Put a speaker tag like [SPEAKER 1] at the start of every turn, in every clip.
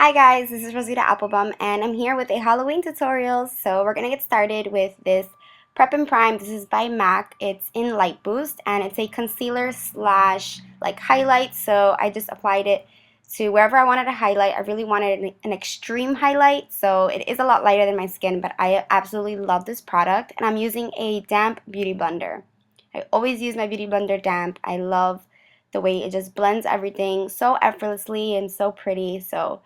[SPEAKER 1] Hi guys, this is Rosita Applebum and I'm here with a Halloween tutorial. So we're going to get started with this Prep and Prime. This is by MAC. It's in Light Boost and it's a concealer slash like highlight. So I just applied it to wherever I wanted to highlight. I really wanted an extreme highlight. So it is a lot lighter than my skin, but I absolutely love this product. And I'm using a damp beauty blender. I always use my beauty blender damp. I love the way it just blends everything so effortlessly and so pretty. So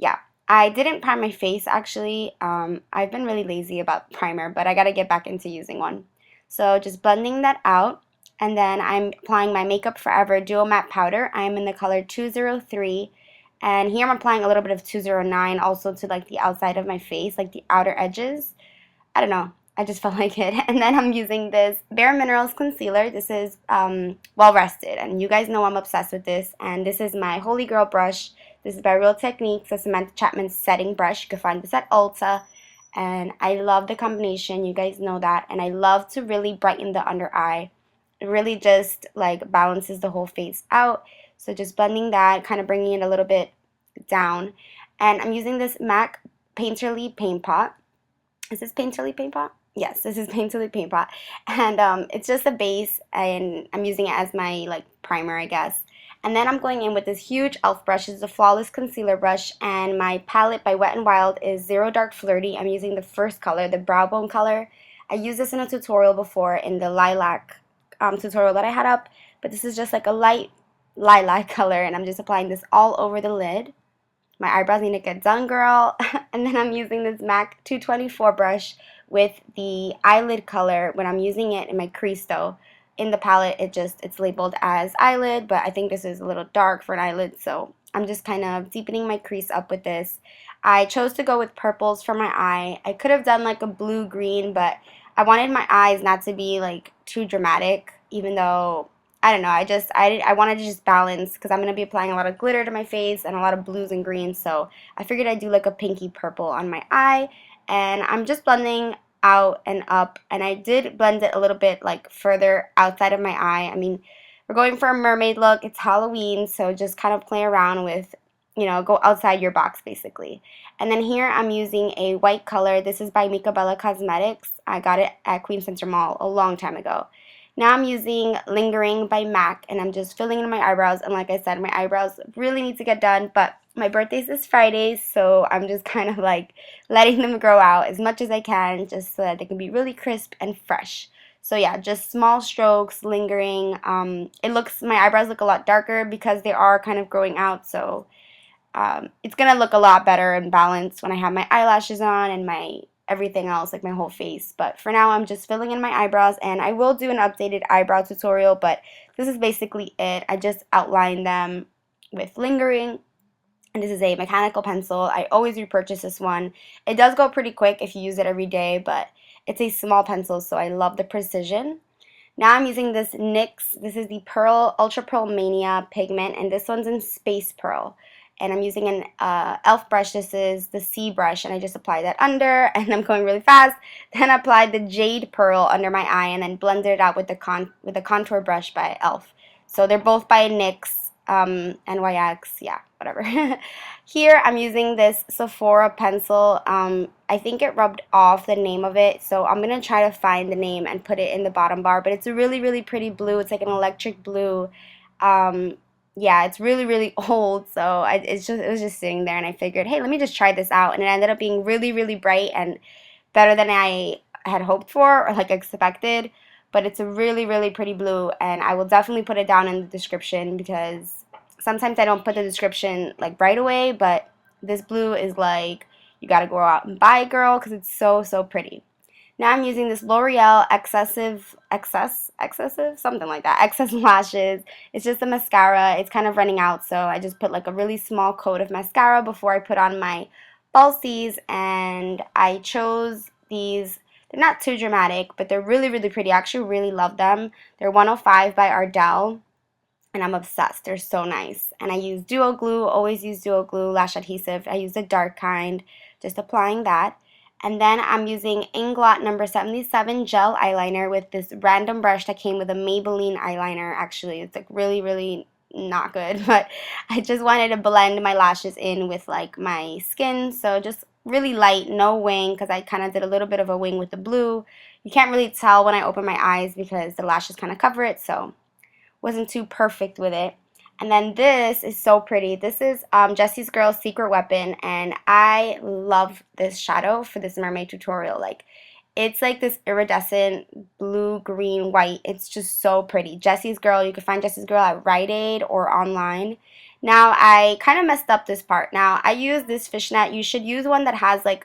[SPEAKER 1] yeah, I didn't prime my face actually. I've been really lazy about primer, but I gotta get back into using one. So just blending that out, and then I'm applying my Makeup Forever Duo Matte Powder. I'm in the color 203, and here I'm applying a little bit of 209 also to like the outside of my face, like the outer edges. I don't know. I just felt like it. And then I'm using this Bare Minerals concealer. This is Well Rested, and you guys know I'm obsessed with this. And this is my Holy Grail brush. This is by Real Techniques, a Samantha Chapman setting brush. You can find this at Ulta. And I love the combination. You guys know that. And I love to really brighten the under eye. It really just like balances the whole face out. So just blending that, kind of bringing it a little bit down. And I'm using this MAC Painterly Paint Pot. Is this Painterly Paint Pot? Yes, this is Painterly Paint Pot. And it's just a base, and I'm using it as my like primer, I guess. And then I'm going in with this huge e.l.f. brush. This is a flawless concealer brush, and my palette by Wet n Wild is Zero Dark Flirty. I'm using the first color, the brow bone color. I used this in a tutorial before in the lilac tutorial that I had up, but this is just like a light lilac color, and I'm just applying this all over the lid. My eyebrows need to get done, girl. And then I'm using this MAC 224 brush with the eyelid color when I'm using it in my crease though. In the palette, it's labeled as eyelid, but I think this is a little dark for an eyelid, so I'm just kind of deepening my crease up with this. I chose to go with purples for my eye. I could have done like a blue-green, but I wanted my eyes not to be like too dramatic, even though I don't know, I wanted to just balance because I'm going to be applying a lot of glitter to my face and a lot of blues and greens, so I figured I'd do like a pinky purple on my eye, and I'm just blending out and up, and I did blend it a little bit like further outside of my eye. I mean, we're going for a mermaid look. It's Halloween, so just kind of play around with, you know, go outside your box basically. And then here I'm using a white color. This is by Mica Bella Cosmetics. I got it at Queen Center Mall a long time ago. Now I'm using Lingering by MAC, and I'm just filling in my eyebrows. And like I said, my eyebrows really need to get done, but my birthday's this Friday, so I'm just kind of like letting them grow out as much as I can just so that they can be really crisp and fresh. So yeah, just small strokes, lingering. My eyebrows look a lot darker because they are kind of growing out, so it's gonna look a lot better and balanced when I have my eyelashes on and my everything else, like my whole face. But for now, I'm just filling in my eyebrows, and I will do an updated eyebrow tutorial, but this is basically it. I just outlined them with lingering, and this is a mechanical pencil. I always repurchase this one. It does go pretty quick if you use it every day, but it's a small pencil, so I love the precision. Now I'm using this NYX. This is the Ultra Pearl Mania Pigment, and this one's in Space Pearl. And I'm using an e.l.f. brush. This is the C brush, and I just applied that under, and I'm going really fast. Then I applied the Jade Pearl under my eye, and then blended it out with the contour brush by e.l.f. So they're both by NYX, NYX, yeah, whatever. Here I'm using this Sephora pencil. I think it rubbed off the name of it, so I'm going to try to find the name and put it in the bottom bar. But it's a really, really pretty blue. It's like an electric blue. Yeah, it's really, really old, so it was just sitting there, and I figured, hey, let me just try this out, and it ended up being really, really bright and better than I had hoped for or like expected. But it's a really, really pretty blue, and I will definitely put it down in the description because sometimes I don't put the description like right away, but this blue is like you gotta go out and buy it, girl, because it's so, so pretty. Now I'm using this L'Oreal something like that, Excess Lashes. It's just a mascara. It's kind of running out, so I just put like a really small coat of mascara before I put on my falsies, and I chose these. They're not too dramatic, but they're really, really pretty. I actually really love them. They're 105 by Ardell, and I'm obsessed. They're so nice. And I use Duo Glue, always use Duo Glue, Lash Adhesive. I use the dark kind, just applying that. And then I'm using INGLOT number 77 Gel Eyeliner with this random brush that came with a Maybelline eyeliner. Actually, it's like really, really not good, but I just wanted to blend my lashes in with like my skin, so just really light, no wing, because I kind of did a little bit of a wing with the blue. You can't really tell when I open my eyes because the lashes kind of cover it, so wasn't too perfect with it. And then this is so pretty. This is Jessie's Girl's Secret Weapon, and I love this shadow for this mermaid tutorial. Like, it's like this iridescent blue, green, white. It's just so pretty. Jessie's Girl, you can find Jessie's Girl at Rite Aid or online. Now, I kind of messed up this part. Now, I use this fishnet. You should use one that has like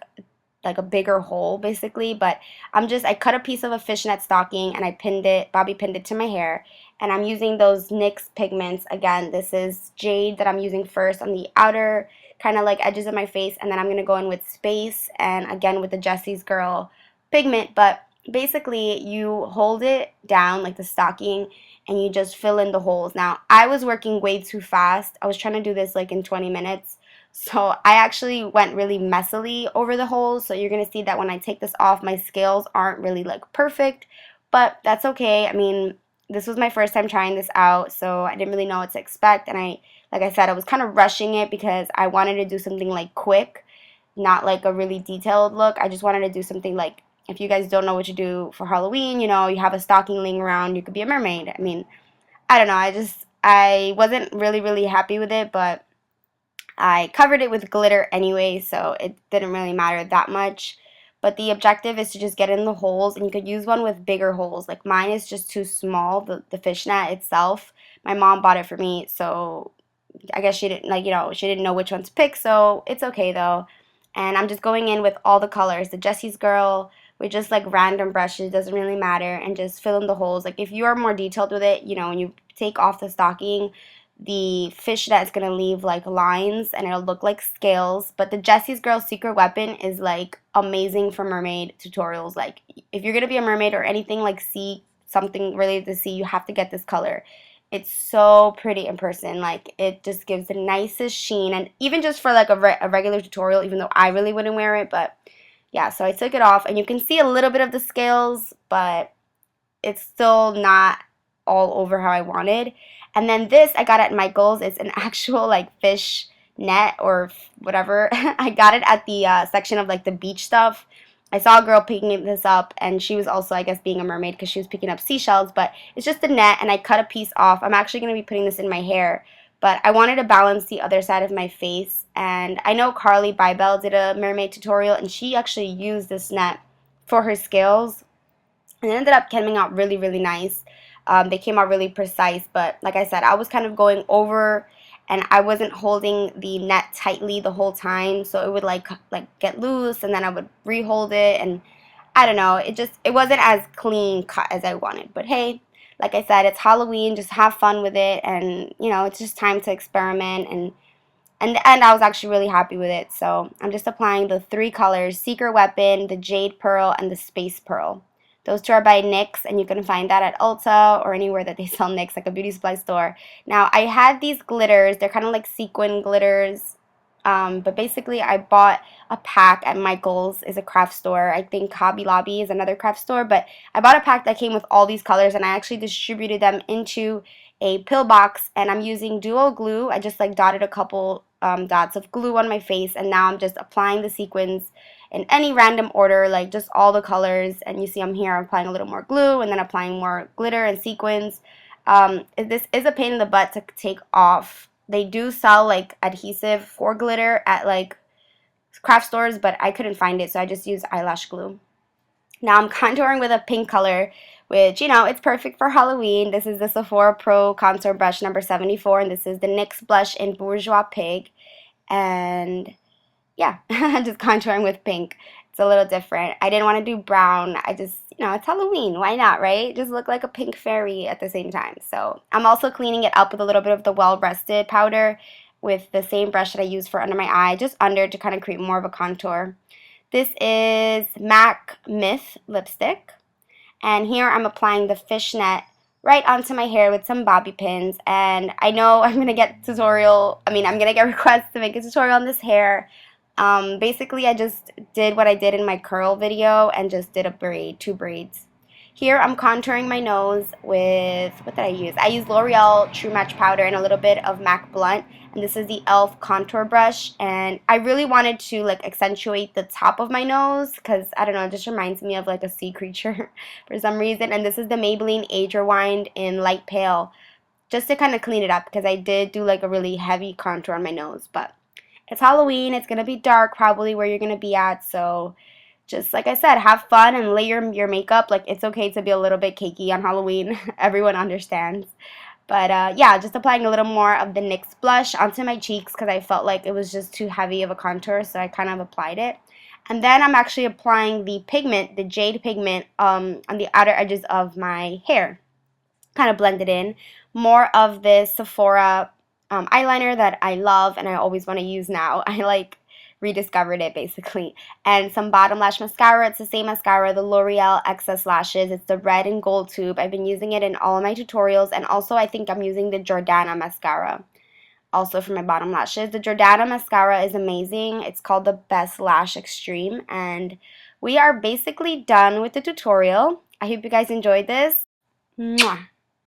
[SPEAKER 1] a bigger hole basically, but I cut a piece of a fishnet stocking and I pinned it, bobby pinned it to my hair, and I'm using those NYX pigments. Again, this is Jade that I'm using first on the outer kind of like edges of my face, and then I'm gonna go in with Space and again with the Jessie's Girl pigment. But basically you hold it down like the stocking and you just fill in the holes. Now, I was working way too fast. I was trying to do this like in 20 minutes. So I actually went really messily over the holes. So you're going to see that when I take this off, my scales aren't really like perfect. But that's okay. I mean, this was my first time trying this out, so I didn't really know what to expect. And like I said, I was kind of rushing it because I wanted to do something like quick, not like a really detailed look. I just wanted to do something like, if you guys don't know what to do for Halloween, you know, you have a stocking laying around, you could be a mermaid. I mean, I don't know. I wasn't really happy with it, but I covered it with glitter anyway, so it didn't really matter that much. But the objective is to just get in the holes, and you could use one with bigger holes. Like mine is just too small, the fishnet itself. My mom bought it for me, so I guess she didn't, like, you know, she didn't know which one to pick, so it's okay though. And I'm just going in with all the colors. The Jessie's Girl with just like random brushes, doesn't really matter, and just fill in the holes. Like if you are more detailed with it, you know, when you take off the stocking, the fishnet is going to leave like lines and it'll look like scales. But the Jessie's Girl Secret Weapon is like amazing for mermaid tutorials. Like if you're going to be a mermaid or anything like sea, something related to sea, you have to get this color. It's so pretty in person. Like it just gives the nicest sheen, and even just for like a regular tutorial, even though I really wouldn't wear it. But yeah, so I took it off and you can see a little bit of the scales, but it's still not all over how I wanted. And then this I got at Michael's. It's an actual like fish net or whatever. I got it at the section of like the beach stuff. I saw a girl picking this up, and she was also, I guess, being a mermaid because she was picking up seashells. But it's just a net, and I cut a piece off. I'm actually going to be putting this in my hair, but I wanted to balance the other side of my face. And I know Carly Bybel did a mermaid tutorial, and she actually used this net for her scales, and it ended up coming out really nice. They came out really precise, but like I said, I was kind of going over and I wasn't holding the net tightly the whole time, so it would like get loose, and then I would re-hold it, and I don't know, it wasn't as clean cut as I wanted. But hey, like I said, it's Halloween, just have fun with it, and you know, it's just time to experiment. And I was actually really happy with it. So I'm just applying the three colors: Secret Weapon, the Jade Pearl, and the Space Pearl. Those two are by NYX, and you can find that at Ulta or anywhere that they sell NYX, like a beauty supply store. Now, I had these glitters. They're kind of like sequin glitters. But basically, I bought a pack at Michael's, is a craft store. I think Hobby Lobby is another craft store. But I bought a pack that came with all these colors, and I actually distributed them into a pill box. And I'm using duo glue. I just like dotted a couple dots of glue on my face, and now I'm just applying the sequins in any random order, like just all the colors. And you see I'm here, I'm applying a little more glue and then applying more glitter and sequins. This is a pain in the butt to take off. They do sell like adhesive for glitter at like craft stores, but I couldn't find it, so I just used eyelash glue. Now I'm contouring with a pink color, which, you know, it's perfect for Halloween. This is the Sephora Pro Contour Brush number 74, and this is the NYX blush in Bourgeois Pig. And yeah, just contouring with pink. It's a little different. I didn't want to do brown. I just, you know, it's Halloween. Why not, right? Just look like a pink fairy at the same time. So I'm also cleaning it up with a little bit of the Well Rested powder with the same brush that I use for under my eye, just under, to kind of create more of a contour. This is MAC Myth lipstick. And here I'm applying the fishnet right onto my hair with some bobby pins. And I know I'm going to get I'm going to get requests to make a tutorial on this hair. Basically, I just did what I did in my curl video and just did a braid, two braids. Here I'm contouring my nose with, what did I use? I used L'Oreal True Match Powder and a little bit of MAC Blunt. And this is the e.l.f. contour brush. And I really wanted to like accentuate the top of my nose because, I don't know, it just reminds me of like a sea creature for some reason. And this is the Maybelline Age Rewind in Light Pale, just to kind of clean it up because I did do like a really heavy contour on my nose. But it's Halloween. It's going to be dark probably where you're going to be at. So just like I said, have fun and layer your makeup. Like, it's okay to be a little bit cakey on Halloween. Everyone understands. But yeah, just applying a little more of the NYX blush onto my cheeks because I felt like it was just too heavy of a contour, so I kind of applied it. And then I'm actually applying the pigment, the Jade pigment, on the outer edges of my hair. Kind of blend it in. More of this Sephora eyeliner that I love and I always want to use now. I like rediscovered it basically. And some bottom lash mascara. It's the same mascara, the L'Oreal Excess Lashes. It's the red and gold tube. I've been using it in all of my tutorials, and also I think I'm using the Jordana mascara also for my bottom lashes. The Jordana mascara is amazing. It's called the Best Lash Extreme, and we are basically done with the tutorial. I hope you guys enjoyed this. Mwah.